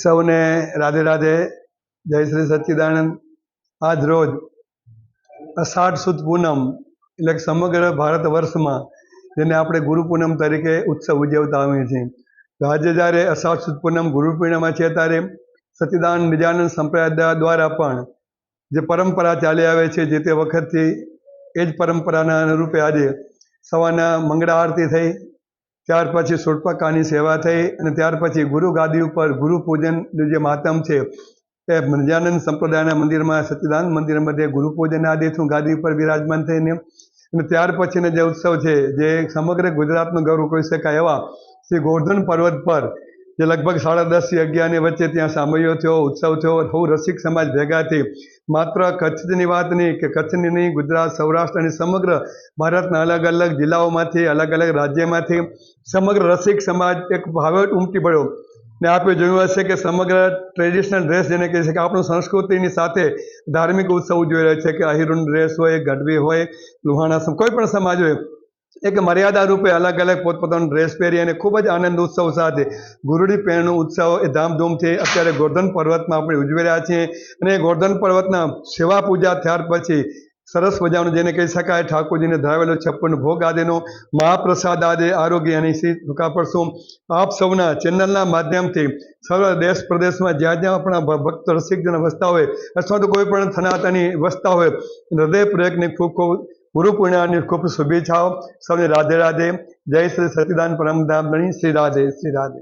સૌને રાધે રાધે. જય શ્રી સચ્ચિદાનંદ. આજ રોજ અષાઢ સુદ પૂનમ એટલે કે સમગ્ર ભારત વર્ષમાં જેને આપણે ગુરુ પૂનમ તરીકે ઉત્સવ ઉજવતા આવીએ છીએ. તો આજે જ્યારે અષાઢ સુદ પૂનમ ગુરુ પૂર્ણિમા છે ત્યારે સચ્ચિદાનંદ નિજાનંદ સંપ્રદાય દ્વારા પણ જે પરંપરા ચાલી આવે છે જે તે વખતથી એ જ પરંપરાના અનુરૂપે આજે સવારના મંગળા આરતી થઈ, ત્યાર પછી સુરપકાની સેવા થઈ અને ત્યાર પછી ગુરુ ગાદી ઉપર ગુરુ પૂજનનું જે માતમ છે એ નિજાનંદ સંપ્રદાયના મંદિરમાં સચ્ચિદાનંદ મંદિર મધ્યે ગુરુ પૂજન આદિથી ગાદી ઉપર બિરાજમાન થઈને અને ત્યાર પછીનો જે ઉત્સવ છે જે સમગ્ર ગુજરાતનું ગૌરવ કહી શકાય એવા શ્રી ગોવર્ધન પર્વત પર જે લગભગ 10:30 થી 11ની વચ્ચે ત્યાં સામયો થયો, ઉત્સવ થયો. બહુ રસિક સમાજ ભેગા થઈ માત્ર કચ્છની વાત નહીં કે કચ્છની નહીં, ગુજરાત, સૌરાષ્ટ્ર અને સમગ્ર ભારતના અલગ અલગ જિલ્લાઓમાંથી, અલગ અલગ રાજ્યમાંથી સમગ્ર રસિક સમાજ એક ભાવે ઉમટી પડ્યો. ને આપણે જોયું હશે કે સમગ્ર ટ્રેડિશનલ ડ્રેસ જેને કહી શકાય આપણું સંસ્કૃતિની સાથે ધાર્મિક ઉત્સવ ઉજવી રહ્યો છે કે આહિરનો ડ્રેસ હોય, ગઢવી હોય, લુહાણા, કોઈ પણ સમાજ હોય એક મર્યાદા રૂપે અલગ અલગ પોતપોતાનો ડ્રેસ પહેરી અને ખૂબ જ આનંદ ઉત્સવ સાથે ગુરુડી પહેરનો ઉત્સવ એ ધામધૂમથી અત્યારે ગોવર્ધન પર્વતમાં આપણે ઉજવી રહ્યા છીએ. અને ગોવર્ધન પર્વતના સેવા પૂજા ત્યાર પછી સરસ મજાનું જેને કહી શકાય ઠાકોરજીને ધરાવેલો 56 ભોગ આદિનો મહાપ્રસાદ આદિ આરોગ્ય અને શ્રી ટૂંકાપરશું આપ સૌના ચેનલના માધ્યમથી સર્વ દેશ પ્રદેશમાં જ્યાં જ્યાં આપણા ભક્ત રસિકજન વસતા હોય અથવા તો કોઈ પણ સનાતની વસતા હોય હૃદયપૂર્વકની ખૂબ ખૂબ ગુરુ પૂર્ણિમાની ખૂબ શુભેચ્છાઓ. સૌને રાધે રાધે. જય શ્રી સચ્ચિદાનંદ પરમધામ ધણી. શ્રી રાધે શ્રી રાધે.